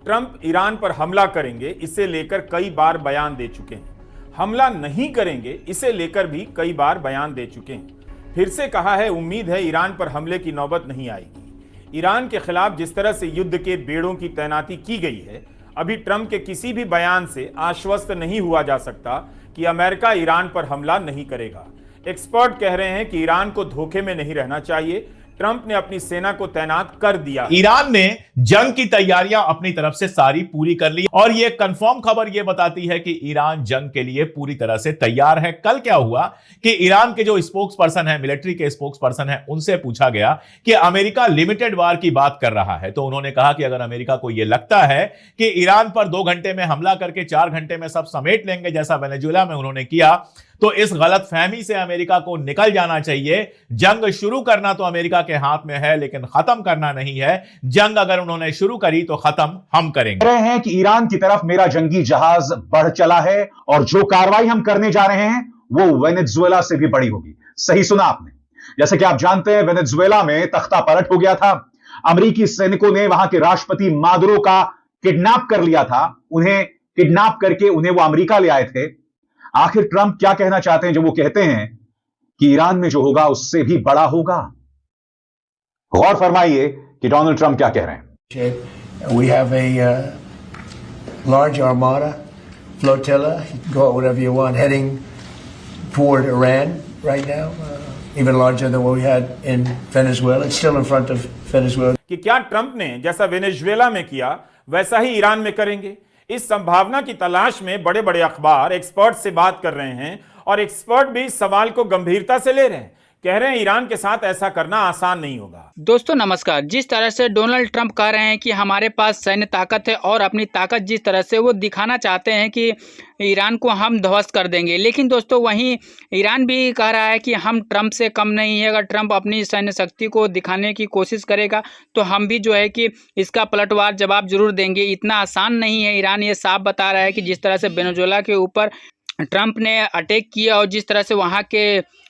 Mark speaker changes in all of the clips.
Speaker 1: Trump Iran पर हमला करेंगे इसे लेकर कई बार बयान दे चुके हैं। हमला नहीं करेंगे इसे लेकर भी कई बार बयान दे चुके हैं। फिर से कहा है उम्मीद है ईरान पर हमले की नौबत नहीं आएगी। ईरान के खिलाफ जिस तरह से युद्ध के बेड़ों की तैनाती की गई है, अभी ट्रंप के किसी भी बयान से आश्वस्त नहीं हुआ जा सकता कि अमेरिका ईरान पर हमला नहीं करेगा। एक्सपर्ट कह रहे हैं कि ईरान को धोखे में नहीं रहना चाहिए। ट्रंप ने अपनी सेना को तैनात कर दिया।
Speaker 2: ईरान ने जंग की तैयारियां अपनी तरफ से सारी पूरी कर ली और यह कंफर्म खबर यह बताती है कि ईरान जंग के लिए पूरी तरह से तैयार है। कल क्या हुआ कि ईरान के जो स्पोक्स पर्सन है, मिलिट्री के स्पोक्स पर्सन है, उनसे पूछा गया कि अमेरिका लिमिटेड वार की बात कर रहा है, तो उन्होंने कहा कि अगर अमेरिका को यह लगता है कि ईरान पर 2 घंटे में हमला करके 4 घंटे में सब समेट लेंगे जैसा वेनेजुएला में उन्होंने किया, तो इस गलतफहमी से अमेरिका को निकल जाना चाहिए। जंग शुरू करना तो अमेरिका के हाथ में है, लेकिन खत्म करना नहीं है। जंग अगर उन्होंने शुरू करी तो खत्म हम करेंगे।
Speaker 3: कह रहे हैं कि ईरान की तरफ मेरा जंगी जहाज बढ़ चला है और जो कार्रवाई हम करने जा रहे हैं वो वेनेजुएला से भी बड़ी होगी। सही सुना आपने। जैसे कि आप जानते हैं, वेनेजुएला में तख्ता पलट हो गया था। अमेरिकी सैनिकों ने वहां के राष्ट्रपति मादुरो का किडनैप कर लिया था। उन्हें किडनैप करके उन्हें वो अमेरिका ले आए थे। आखिर ट्रंप क्या कहना चाहते हैं जब वो कहते हैं कि ईरान में जो होगा उससे भी बड़ा होगा? गौर फरमाइए कि डोनाल्ड ट्रंप क्या कह रहे हैं।
Speaker 4: We have a large armada, flotilla, call it whatever you want, heading toward Iran right now, even larger than what we had in Venezuela. It's still in front of Venezuela.
Speaker 1: कि क्या Trump ने जैसा Venezuela में किया वैसा ही Iran में करेंगे? इस संभावना की तलाश में बड़े बड़े अखबार एक्सपर्ट से बात कर रहे हैं और एक्सपर्ट भी इस सवाल को गंभीरता से ले रहे हैं। कह रहे हैं ईरान के साथ ऐसा करना आसान नहीं होगा।
Speaker 5: दोस्तों नमस्कार। जिस तरह से डोनाल्ड ट्रंप कह रहे हैं कि हमारे पास सैन्य ताकत है और अपनी ताकत जिस तरह से वो दिखाना चाहते हैं कि ईरान को हम ध्वस्त कर देंगे, लेकिन दोस्तों वहीं ईरान भी कह रहा है कि हम ट्रंप से कम नहीं है। अगर ट्रंप अपनी सैन्य शक्ति को दिखाने की कोशिश करेगा तो हम भी जो है कि इसका पलटवार जवाब जरूर देंगे। इतना आसान नहीं है। ईरान ये साफ बता रहा है कि जिस तरह से वेनेजुएला के ऊपर ट्रंप ने अटैक किया और जिस तरह से वहाँ के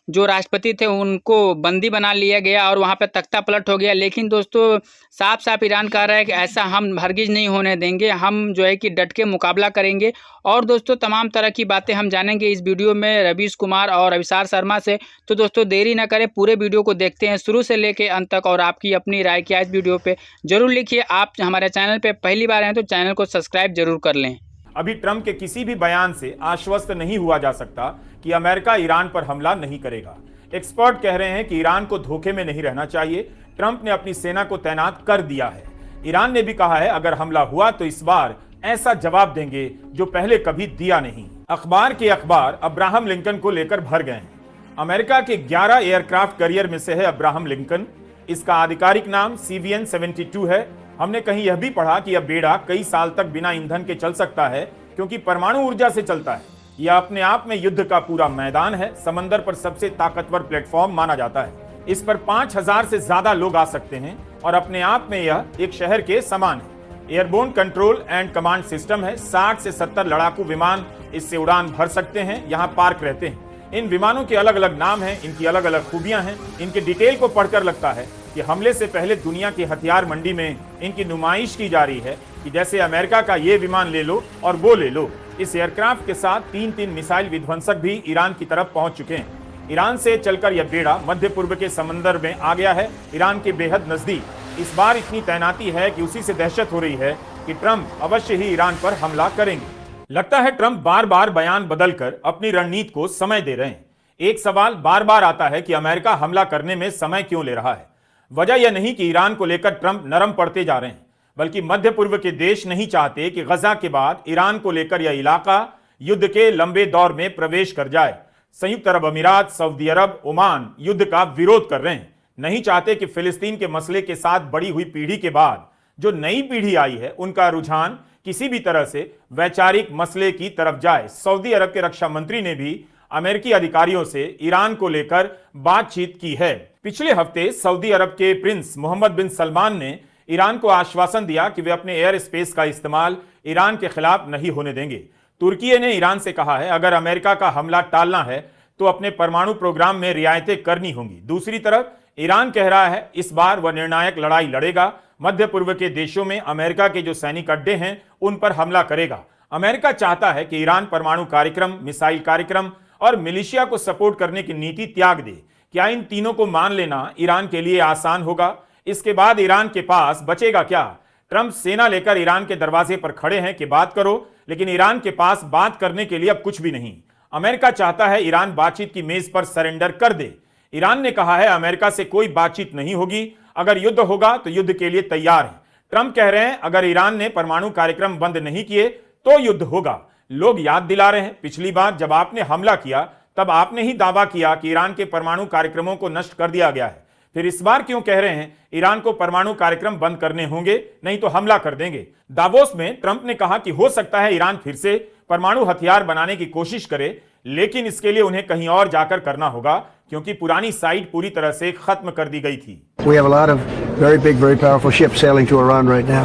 Speaker 5: जो राष्ट्रपति थे उनको बंदी बना लिया गया और वहाँ पे तख्ता पलट हो गया, लेकिन दोस्तों साफ साफ ईरान कह रहा है कि ऐसा हम हरगिज नहीं होने देंगे। हम जो है कि डट के मुकाबला करेंगे। और दोस्तों तमाम तरह की बातें हम जानेंगे इस वीडियो में रवीश कुमार और अभिसार शर्मा से। तो दोस्तों देरी ना करें, पूरे वीडियो को देखते हैं शुरू से लेकर अंत तक और आपकी अपनी राय क्या इस वीडियो पर जरूर लिखिए। आप हमारे चैनल पर पहली बार हैं तो चैनल को सब्सक्राइब जरूर कर लें।
Speaker 1: अभी ट्रंप के किसी भी बयान से आश्वस्त नहीं हुआ जा सकता कि अमेरिका ईरान पर हमला नहीं करेगा। एक्सपर्ट कह रहे हैं कि ईरान को धोखे में नहीं रहना चाहिए। ट्रंप ने अपनी सेना को तैनात कर दिया है। ईरान ने भी कहा है अगर हमला हुआ तो इस बार ऐसा जवाब देंगे जो पहले कभी दिया नहीं। अखबार के अखबार अब्राहम लिंकन को लेकर भर गए हैं। अमेरिका के 11 एयरक्राफ्ट कैरियर में से है अब्राहम लिंकन। इसका आधिकारिक नाम CVN-72 है। हमने कहीं यह भी पढ़ा कि यह बेड़ा कई साल तक बिना ईंधन के चल सकता है क्योंकि परमाणु ऊर्जा से चलता है। यह अपने आप में युद्ध का पूरा मैदान है। समंदर पर सबसे ताकतवर प्लेटफॉर्म माना जाता है। इस पर 5000 से ज्यादा लोग आ सकते हैं और अपने आप में यह एक शहर के समान है। Airborne control and command system है। 60 से 70 लड़ाकू विमान इससे उड़ान भर सकते हैं। यहाँ पार्क रहते हैं। इन विमानों के अलग अलग नाम हैं, इनकी अलग अलग खूबियां हैं। इनके डिटेल को पढ़कर लगता है कि हमले से पहले दुनिया की हथियार मंडी में इनकी नुमाइश की जा रही है कि जैसे अमेरिका का ये विमान ले लो और वो ले लो। इस एयरक्राफ्ट के साथ 3 मिसाइल विध्वंसक भी ईरान की तरफ पहुंच चुके हैं। ईरान से चलकर यह बेड़ा मध्य पूर्व के समंदर में आ गया है, ईरान के बेहद नजदीक। इस बार इतनी तैनाती है कि उसी से दहशत हो रही है कि ट्रंप अवश्य ही ईरान पर हमला करेंगे। लगता है ट्रंप बार बार बयान बदलकर अपनी रणनीति को समय दे रहे हैं। एक सवाल बार बार आता है कि अमेरिका हमला करने में समय क्यों ले रहा है। वजह यह नहीं कि ईरान को लेकर ट्रंप नरम पड़ते जा रहे हैं, बल्कि मध्य पूर्व के देश नहीं चाहते कि गजा के बाद ईरान को लेकर यह इलाका युद्ध के लंबे दौर में प्रवेश कर जाए। संयुक्त अरब अमीरात, सऊदी अरब, ओमान युद्ध का विरोध कर रहे हैं। नहीं चाहते कि फिलिस्तीन के मसले के साथ बड़ी हुई पीढ़ी के बाद जो नई पीढ़ी आई है उनका रुझान किसी भी तरह से वैचारिक मसले की तरफ जाए। सऊदी अरब के रक्षा मंत्री ने भी अमेरिकी अधिकारियों से ईरान को लेकर बातचीत की है। पिछले हफ्ते सऊदी अरब के प्रिंस मोहम्मद बिन सलमान ने ईरान को आश्वासन दिया कि वे अपने एयर स्पेस का इस्तेमाल ईरान के खिलाफ नहीं होने देंगे। तुर्की ने ईरान से कहा है अगर अमेरिका का हमला टालना है तो अपने परमाणु प्रोग्राम में रियायतें करनी होंगी। दूसरी तरफ ईरान कह रहा है इस बार वह निर्णायक लड़ाई लड़ेगा। मध्य पूर्व के देशों में अमेरिका के जो सैनिक अड्डे हैं उन पर हमला करेगा। अमेरिका चाहता है कि ईरान परमाणु कार्यक्रम, मिसाइल कार्यक्रम और मिलिशिया को सपोर्ट करने की नीति त्याग दे। क्या इन तीनों को मान लेना ईरान के लिए आसान होगा? इसके बाद ईरान के पास बचेगा क्या? ट्रंप सेना लेकर ईरान के दरवाजे पर खड़े हैं कि बात करो, लेकिन ईरान के पास बात करने के लिए अब कुछ भी नहीं। अमेरिका चाहता है ईरान बातचीत की मेज पर सरेंडर कर दे। ईरान ने कहा है अमेरिका से कोई बातचीत नहीं होगी, अगर युद्ध होगा तो युद्ध के लिए तैयार है। ट्रंप कह रहे हैं अगर ईरान ने परमाणु कार्यक्रम बंद नहीं किए तो युद्ध होगा। लोग याद दिला रहे हैं, पिछली बार जब आपने हमला किया तब आपने ही दावा किया कि ईरान के परमाणु कार्यक्रमों को नष्ट कर दिया गया है। फिर इस बार क्यों कह रहे हैं ईरान को परमाणु कार्यक्रम बंद करने होंगे, नहीं तो हमला कर देंगे? दावोस में ट्रंप ने कहा कि हो सकता है ईरान फिर से परमाणु हथियार बनाने की कोशिश करे, लेकिन इसके लिए उन्हें कहीं और जाकर करना होगा, क्योंकि पुरानी साइट पूरी तरह से खत्म कर दी गई थी।
Speaker 4: We have a lot of very big, very powerful ships sailing to Iran right now,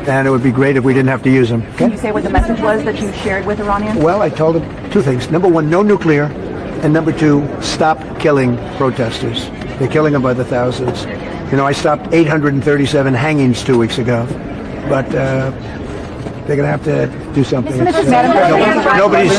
Speaker 4: and it would be great if we didn't have to use them.
Speaker 6: Can you say what the message was that you shared with Iranians?
Speaker 4: Well, I told them two things. Number one, no nuclear, and number two, stop killing protesters. They're killing them by the thousands. You know, I stopped 837 hangings 2 weeks ago, but they're going to have to do something.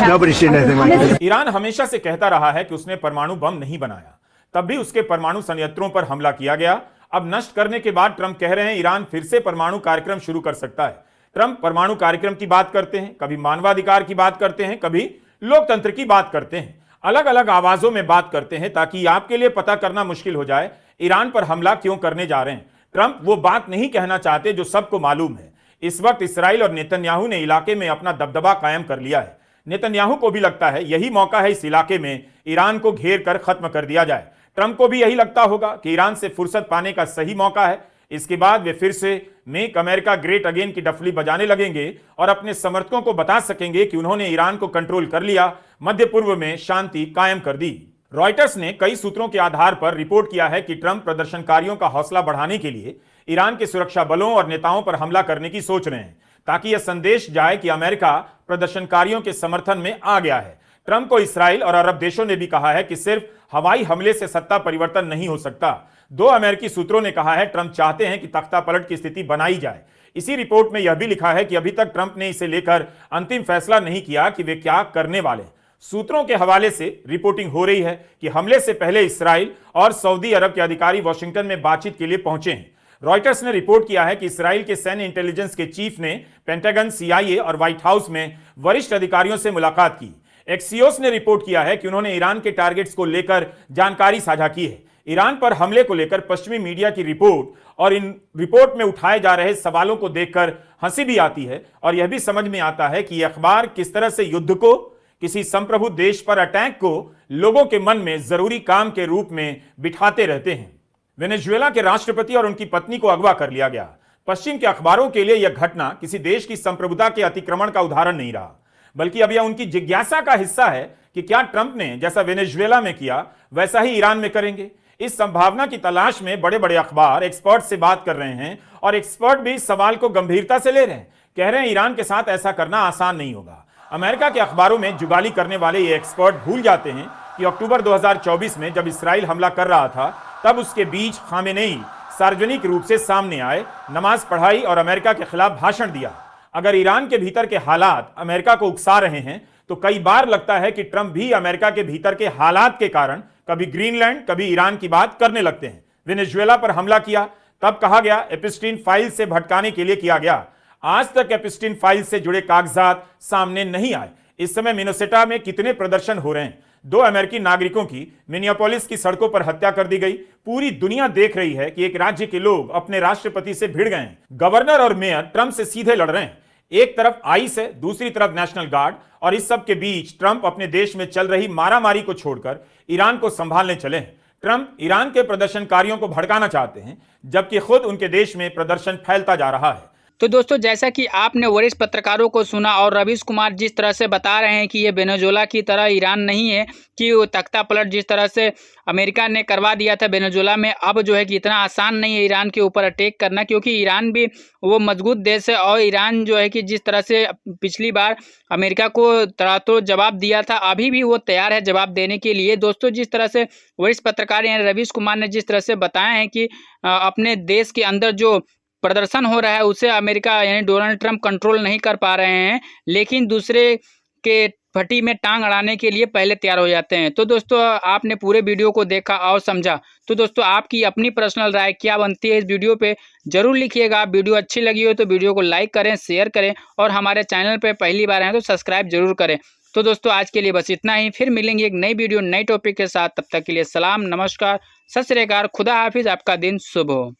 Speaker 4: Nobody's seen anything like this.
Speaker 1: Iran हमेशा से कहता रहा है कि उसने परमाणु बम नहीं बनाया, तब भी उसके परमाणु संयंत्रों पर हमला किया गया। अब नष्ट करने के बाद ट्रंप कह रहे हैं ईरान फिर से परमाणु कार्यक्रम शुरू कर सकता है। ट्रंप परमाणु कार्यक्रम की बात करते हैं, कभी मानवाधिकार की बात करते हैं, कभी लोकतंत्र की बात करते हैं, अलग अलग आवाजों में बात करते हैं ताकि आपके लिए पता करना मुश्किल हो जाए ईरान पर हमला क्यों करने जा रहे हैं। ट्रंप वो बात नहीं कहना चाहते जो सबको मालूम है। इस वक्त इसराइल और नेतन्याहू ने इलाके में अपना दबदबा कायम कर लिया है। नेतन्याहू को भी लगता है यही मौका है इस इलाके में ईरान को घेर कर खत्म कर दिया जाए। ट्रंप को भी यही लगता होगा कि ईरान से फुर्सत पाने का सही मौका है। इसके बाद वे फिर से मेक अमेरिका ग्रेट अगेन की डफली बजाने लगेंगे और अपने समर्थकों को बता सकेंगे कि उन्होंने ईरान को कंट्रोल कर लिया, मध्य पूर्व में शांति कायम कर दी। रॉयटर्स ने कई सूत्रों के आधार पर रिपोर्ट किया है कि ट्रंप प्रदर्शनकारियों का हौसला बढ़ाने के लिए ईरान के सुरक्षा बलों और नेताओं पर हमला करने की सोच रहे हैं, ताकि यह संदेश जाए कि अमेरिका प्रदर्शनकारियों के समर्थन में आ गया है। ट्रंप को इसराइल और अरब देशों ने भी कहा है कि सिर्फ हवाई हमले से सत्ता परिवर्तन नहीं हो सकता। 2 अमेरिकी सूत्रों ने कहा है ट्रंप चाहते हैं कि तख्ता पलट की स्थिति बनाई जाए। इसी रिपोर्ट में यह भी लिखा है कि अभी तक ट्रंप ने इसे लेकर अंतिम फैसला नहीं किया कि वे क्या करने वाले। सूत्रों के हवाले से रिपोर्टिंग हो रही है कि हमले से पहले इसराइल और सऊदी अरब के अधिकारी वॉशिंगटन में बातचीत के लिए पहुंचे हैं। रॉयटर्स ने रिपोर्ट किया है कि इसराइल के सैन्य इंटेलिजेंस के चीफ ने पेंटागन, CIA और व्हाइट हाउस में वरिष्ठ अधिकारियों से मुलाकात की। एक्सियोस ने रिपोर्ट किया है कि उन्होंने ईरान के टारगेट्स को लेकर जानकारी साझा की है। ईरान पर हमले को लेकर पश्चिमी मीडिया की रिपोर्ट और इन रिपोर्ट में उठाए जा रहे सवालों को देखकर हंसी भी आती है और यह भी समझ में आता है कि यह अखबार किस तरह से युद्ध को, किसी संप्रभु देश पर अटैक को लोगों के मन में जरूरी काम के रूप में बिठाते रहते हैं। वेनेजुएला के राष्ट्रपति और उनकी पत्नी को अगवा कर लिया गया। पश्चिम के अखबारों के लिए यह घटना किसी देश की संप्रभुता के अतिक्रमण का उदाहरण नहीं रहा, बल्कि अब यह उनकी जिज्ञासा का हिस्सा है कि क्या ट्रंप ने जैसा वेनेजुएला में किया वैसा ही ईरान में करेंगे। इस संभावना की तलाश में बड़े बड़े अखबार एक्सपर्ट से बात कर रहे हैं और एक्सपर्ट भी इस सवाल को गंभीरता से ले रहे हैं। कह रहे हैं ईरान के साथ ऐसा करना आसान नहीं होगा। अमेरिका के अखबारों में जुगाली करने वाले ये एक्सपर्ट भूल जाते हैं कि अक्टूबर 2024 में जब इसराइल हमला कर रहा था तब उसके बीच खामेनेई सार्वजनिक रूप से सामने आए, नमाज पढ़ाई और अमेरिका के खिलाफ भाषण दिया। अगर ईरान के भीतर के हालात अमेरिका को उकसा रहे हैं तो कई बार लगता है कि ट्रंप भी अमेरिका के भीतर के हालात के कारण कभी ग्रीनलैंड, कभी ईरान की बात करने लगते हैं। वेनेजुएला पर हमला किया तब कहा गया एपिस्टीन फाइल से भटकाने के लिए किया गया। आज तक एपिस्टीन फाइल से जुड़े कागजात सामने नहीं आए। इस समय मिनेसोटा में कितने प्रदर्शन हो रहे हैं। 2 अमेरिकी नागरिकों की मिनियापोलिस की सड़कों पर हत्या कर दी गई। पूरी दुनिया देख रही है कि एक राज्य के लोग अपने राष्ट्रपति से भिड़ गए हैं। गवर्नर और मेयर ट्रंप से सीधे लड़ रहे हैं। एक तरफ आइस है, दूसरी तरफ नेशनल गार्ड, और इस सब के बीच ट्रंप अपने देश में चल रही मारामारी को छोड़कर ईरान को संभालने चले हैं। ट्रंप ईरान के प्रदर्शनकारियों को भड़काना चाहते हैं, जबकि खुद उनके देश में प्रदर्शन फैलता जा रहा है।
Speaker 5: तो दोस्तों, जैसा कि आपने वरिष्ठ पत्रकारों को सुना और रवीश कुमार जिस तरह से बता रहे हैं कि ये वेनेजुएला की तरह ईरान नहीं है कि वो तख्ता पलट जिस तरह से अमेरिका ने करवा दिया था वेनेजुएला में, अब जो है कि इतना आसान नहीं है ईरान के ऊपर अटैक करना, क्योंकि ईरान भी वो मजबूत देश है और ईरान जो है कि जिस तरह से पिछली बार अमेरिका को तड़ातोड़ जवाब दिया था, अभी भी वो तैयार है जवाब देने के लिए। दोस्तों, जिस तरह से वरिष्ठ पत्रकार हैं रवीश कुमार ने जिस तरह से बताया है कि अपने देश के अंदर जो प्रदर्शन हो रहा है उसे अमेरिका यानी डोनाल्ड ट्रंप कंट्रोल नहीं कर पा रहे हैं, लेकिन दूसरे के फटी में टांग अड़ाने के लिए पहले तैयार हो जाते हैं। तो दोस्तों आपने पूरे वीडियो को देखा और समझा, तो दोस्तों आपकी अपनी पर्सनल राय क्या बनती है इस वीडियो पे जरूर लिखिएगा। वीडियो अच्छी लगी हो तो वीडियो को लाइक करें, शेयर करें और हमारे चैनल पे पहली बार आए तो सब्सक्राइब जरूर करें। तो दोस्तों आज के लिए बस इतना ही, फिर मिलेंगे एक नई वीडियो नई टॉपिक के साथ। तब तक के लिए सलाम, नमस्कार, सत श्री अकाल, खुदा हाफिज, आपका दिन शुभ हो।